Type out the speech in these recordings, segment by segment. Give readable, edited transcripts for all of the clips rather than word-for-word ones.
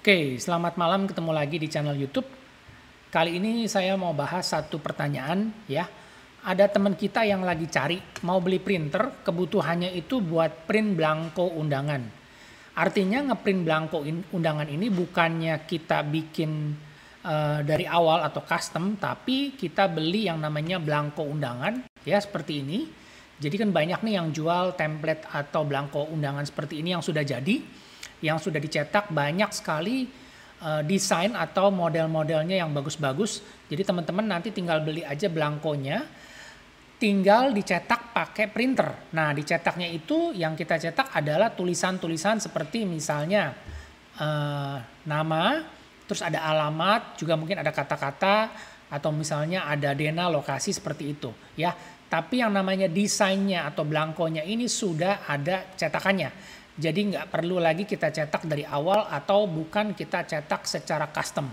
Oke, selamat malam, ketemu lagi di channel YouTube. Kali ini saya mau bahas satu pertanyaan ya. Ada teman kita yang lagi cari mau beli printer, kebutuhannya itu buat print blanko undangan. Artinya ngeprint blanko undangan ini bukannya kita bikin dari awal atau custom, tapi kita beli yang namanya blanko undangan ya, seperti ini. Jadi kan banyak nih yang jual template atau blanko undangan seperti ini yang sudah jadi, yang sudah dicetak, banyak sekali desain atau model-modelnya yang bagus-bagus. Jadi teman-teman nanti tinggal beli aja blankonya, tinggal dicetak pakai printer. Nah, dicetaknya itu yang kita cetak adalah tulisan-tulisan seperti misalnya nama, terus ada alamat, juga mungkin ada kata-kata, atau misalnya ada dena lokasi seperti itu ya. Tapi yang namanya desainnya atau blankonya ini sudah ada cetakannya. Jadi nggak perlu lagi kita cetak dari awal atau bukan kita cetak secara custom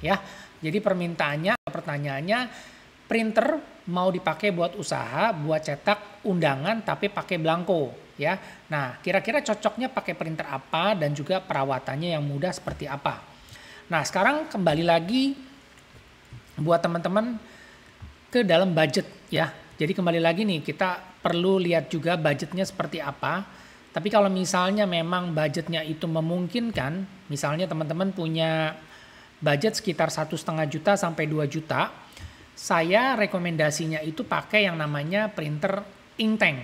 ya. Jadi pertanyaannya, printer mau dipakai buat usaha, buat cetak undangan tapi pakai blanko ya. Nah, kira-kira cocoknya pakai printer apa dan juga perawatannya yang mudah seperti apa. Nah, sekarang kembali lagi buat teman-teman ke dalam budget ya. Jadi kembali lagi nih, kita perlu lihat juga budgetnya seperti apa. Tapi kalau misalnya memang budgetnya itu memungkinkan, misalnya teman-teman punya budget sekitar 1,5 juta sampai 2 juta, saya rekomendasinya itu pakai yang namanya printer inktank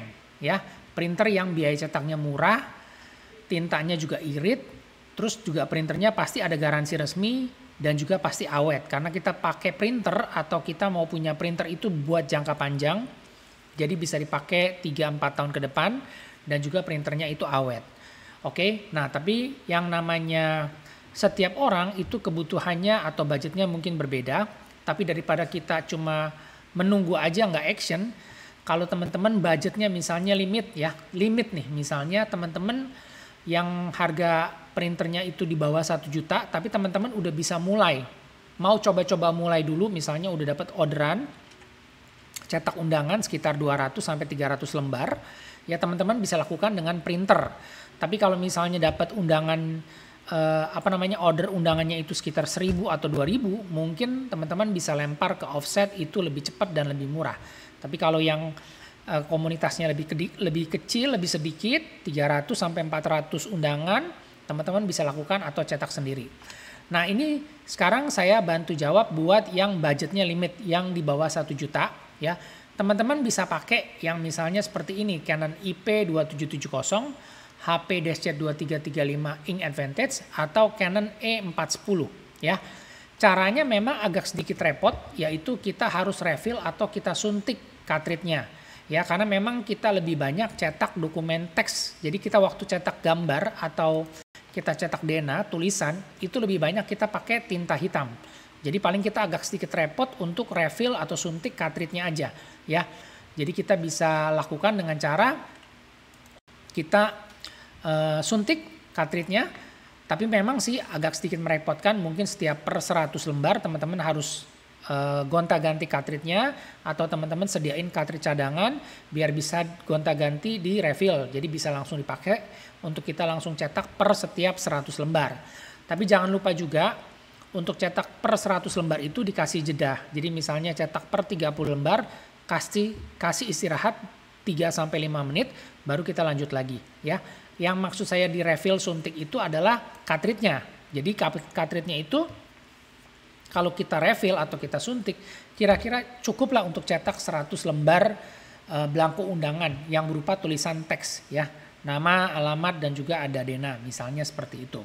ya. Printer yang biaya cetaknya murah, tintanya juga irit, terus juga printernya pasti ada garansi resmi dan juga pasti awet. Karena kita pakai printer atau kita mau punya printer itu buat jangka panjang, jadi bisa dipakai 3-4 tahun ke depan. Dan juga printernya itu awet. Oke, nah tapi yang namanya setiap orang itu kebutuhannya atau budgetnya mungkin berbeda. Tapi daripada kita cuma menunggu aja nggak action, kalau teman-teman budgetnya misalnya limit nih, misalnya teman-teman yang harga printernya itu di bawah 1 juta, tapi teman-teman udah bisa mulai, mau coba-coba mulai dulu, misalnya udah dapat orderan, cetak undangan sekitar 200 sampai 300 lembar, ya teman-teman bisa lakukan dengan printer. Tapi kalau misalnya dapat undangan order undangannya itu sekitar 1.000 atau 2.000, mungkin teman-teman bisa lempar ke offset, itu lebih cepat dan lebih murah. Tapi kalau yang komunitasnya lebih kecil, lebih sedikit, 300 sampai 400 undangan, teman-teman bisa lakukan atau cetak sendiri. Nah, ini sekarang saya bantu jawab buat yang budgetnya limit, yang di bawah 1 juta ya. Teman-teman bisa pakai yang misalnya seperti ini, Canon IP2770, HP-2335 Ink Advantage, atau Canon E410 ya. Caranya memang agak sedikit repot, yaitu kita harus refill atau kita suntik cartridge-nya ya, karena memang kita lebih banyak cetak dokumen teks. Jadi kita waktu cetak gambar atau kita cetak dena, tulisan, itu lebih banyak kita pakai tinta hitam. Jadi paling kita agak sedikit repot untuk refill atau suntik cartridge-nya aja ya. Jadi kita bisa lakukan dengan cara kita suntik cartridge-nya, tapi memang sih agak sedikit merepotkan, mungkin setiap per 100 lembar teman-teman harus gonta-ganti cartridge-nya, atau teman-teman sediain cartridge cadangan biar bisa gonta-ganti di refill. Jadi bisa langsung dipakai untuk kita langsung cetak per setiap 100 lembar. Tapi jangan lupa juga untuk cetak per 100 lembar itu dikasih jeda. Jadi misalnya cetak per 30 lembar, kasih istirahat 3-5 menit, baru kita lanjut lagi ya. Yang maksud saya di refill suntik itu adalah cartridge-nya. Jadi cartridge-nya itu kalau kita refill atau kita suntik, kira-kira cukuplah untuk cetak 100 lembar blanko undangan yang berupa tulisan teks ya. Nama, alamat, dan juga ada dena, misalnya seperti itu.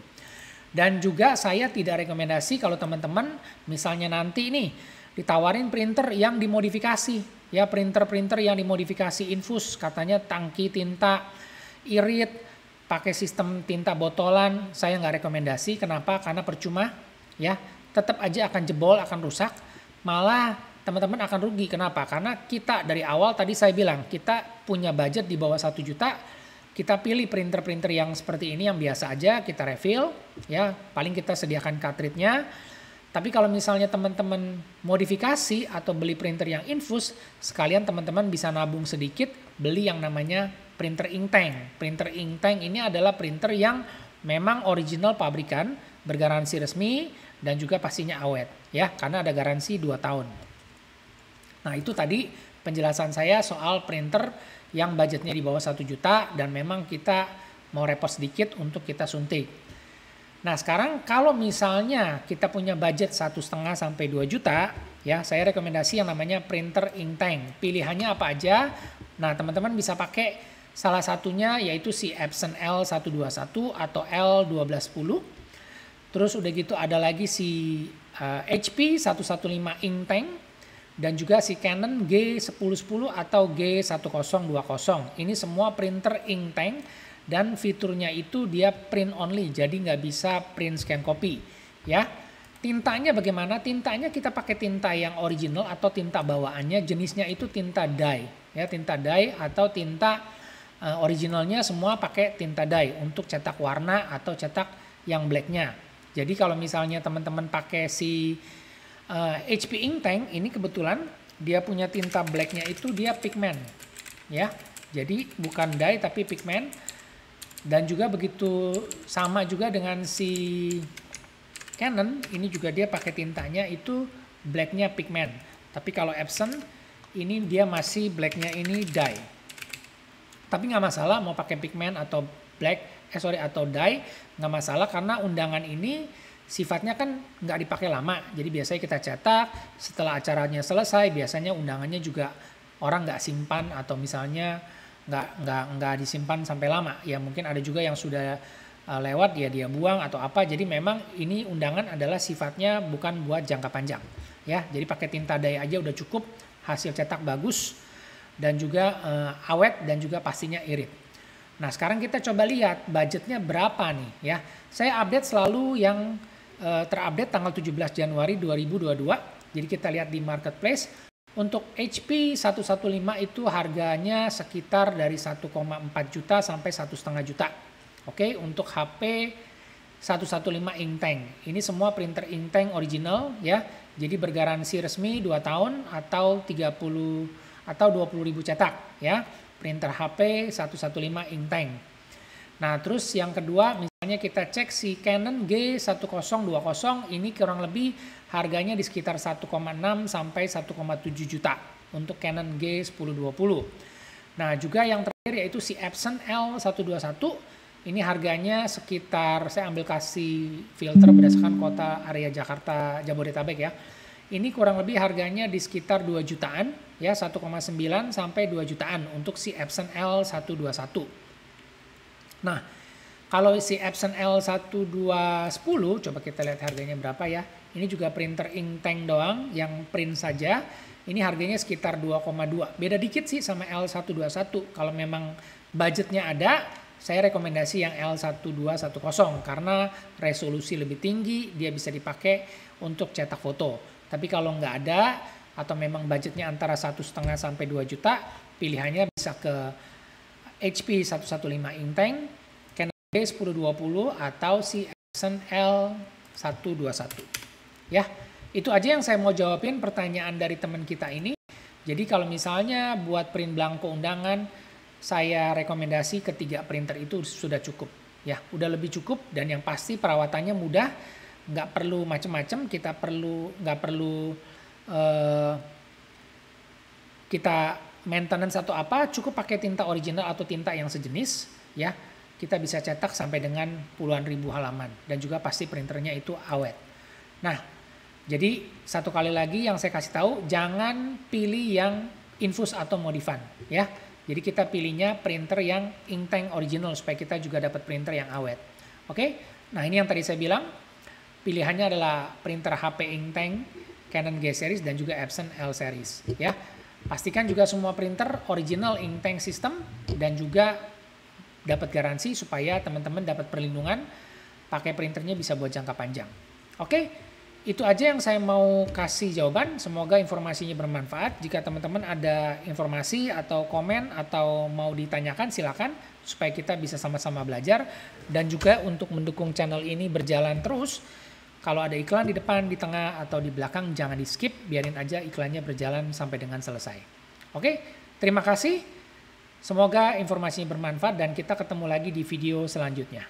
Dan juga saya tidak rekomendasi kalau teman-teman misalnya nanti nih ditawarin printer yang dimodifikasi ya, printer yang dimodifikasi infus, katanya tangki tinta irit, pakai sistem tinta botolan, saya nggak rekomendasi. Kenapa? Karena percuma ya, tetap aja akan jebol, akan rusak, malah teman-teman akan rugi. Kenapa? Karena kita dari awal tadi saya bilang kita punya budget di bawah 1 juta, kita pilih printer-printer yang seperti ini yang biasa aja, kita refill ya, paling kita sediakan cartridge-nya. Tapi kalau misalnya teman-teman modifikasi atau beli printer yang infus, sekalian teman-teman bisa nabung sedikit, beli yang namanya printer inktank. Printer inktank ini adalah printer yang memang original pabrikan bergaransi resmi, dan juga pastinya awet ya, karena ada garansi 2 tahun. Nah, itu tadi penjelasan saya soal printer yang budgetnya di bawah 1 juta dan memang kita mau repot sedikit untuk kita suntik. Nah, sekarang kalau misalnya kita punya budget 1,5 sampai 2 juta, ya, saya rekomendasi yang namanya printer ink tank. Pilihannya apa aja? Nah, teman-teman bisa pakai salah satunya yaitu si Epson L121 atau L1210. Terus udah gitu ada lagi si HP 115 ink tank dan juga si Canon G1010 atau G1020. Ini semua printer ink tank. Dan fiturnya itu dia print only, jadi nggak bisa print scan copy, ya. Tintanya bagaimana? Tintanya kita pakai tinta yang original atau tinta bawaannya, jenisnya itu tinta dye, ya, tinta dye atau tinta originalnya semua pakai tinta dye untuk cetak warna atau cetak yang blacknya. Jadi kalau misalnya teman-teman pakai si HP ink tank, ini kebetulan dia punya tinta blacknya itu dia pigment, ya. Jadi bukan dye tapi pigment. Dan juga begitu sama juga dengan si Canon, ini juga dia pakai tintanya itu blacknya pigment. Tapi kalau Epson ini dia masih blacknya ini dye. Tapi nggak masalah mau pakai pigment atau atau dye, nggak masalah karena undangan ini sifatnya kan nggak dipakai lama. Jadi biasanya kita cetak setelah acaranya selesai, biasanya undangannya juga orang nggak simpan atau misalnya nggak disimpan sampai lama ya, mungkin ada juga yang sudah lewat ya dia buang atau apa. Jadi memang ini undangan adalah sifatnya bukan buat jangka panjang ya, jadi pakai tinta dye aja udah cukup, hasil cetak bagus dan juga awet dan juga pastinya irit. Nah, sekarang kita coba lihat budgetnya berapa nih ya. Saya update selalu yang terupdate tanggal 17 Januari 2022. Jadi kita lihat di marketplace. Untuk HP 115 itu harganya sekitar dari 1,4 juta sampai 1,5 juta. Oke, untuk HP 115 ink tank. Ini semua printer ink tank original ya. Jadi bergaransi resmi 2 tahun atau 30 atau 20.000 cetak ya. Printer HP 115 ink tank. Nah, terus yang kedua misalnya kita cek si Canon G1020, ini kurang lebih harganya di sekitar 1,6 sampai 1,7 juta untuk Canon G1020. Nah, juga yang terakhir yaitu si Epson L121. Ini harganya sekitar, saya ambil kasih filter berdasarkan kota area Jakarta Jabodetabek ya. Ini kurang lebih harganya di sekitar 2 jutaan ya, 1,9 sampai 2 jutaan untuk si Epson L121. Nah, kalau si Epson L1210, coba kita lihat harganya berapa ya. Ini juga printer ink tank doang, yang print saja. Ini harganya sekitar 2,2. Beda dikit sih sama L121. Kalau memang budgetnya ada, saya rekomendasi yang L1210 karena resolusi lebih tinggi, dia bisa dipakai untuk cetak foto. Tapi kalau nggak ada, atau memang budgetnya antara 1,5 sampai 2 juta, pilihannya bisa ke HP 115 ink tank, Canon G1020 atau si Epson L121. Ya, itu aja yang saya mau jawabin pertanyaan dari teman kita ini. Jadi kalau misalnya buat print blanko undangan, saya rekomendasi ketiga printer itu sudah cukup. Ya, udah lebih cukup dan yang pasti perawatannya mudah, nggak perlu macam-macam, nggak perlu kita maintenance atau apa, cukup pakai tinta original atau tinta yang sejenis ya. Kita bisa cetak sampai dengan puluhan ribu halaman dan juga pasti printernya itu awet. Nah, jadi satu kali lagi yang saya kasih tahu, jangan pilih yang infus atau modifan ya. Jadi kita pilihnya printer yang ink tank original supaya kita juga dapat printer yang awet. Oke. Nah, ini yang tadi saya bilang, pilihannya adalah printer HP ink tank Canon G series dan juga Epson L series ya. Pastikan juga semua printer original ink tank system dan juga dapat garansi supaya teman-teman dapat perlindungan, pakai printernya bisa buat jangka panjang. Oke, itu aja yang saya mau kasih jawaban. Semoga informasinya bermanfaat. Jika teman-teman ada informasi atau komen atau mau ditanyakan, silakan supaya kita bisa sama-sama belajar. Dan juga untuk mendukung channel ini berjalan terus, kalau ada iklan di depan, di tengah, atau di belakang, jangan di skip, biarin aja iklannya berjalan sampai dengan selesai. Oke, terima kasih. Semoga informasinya bermanfaat dan kita ketemu lagi di video selanjutnya.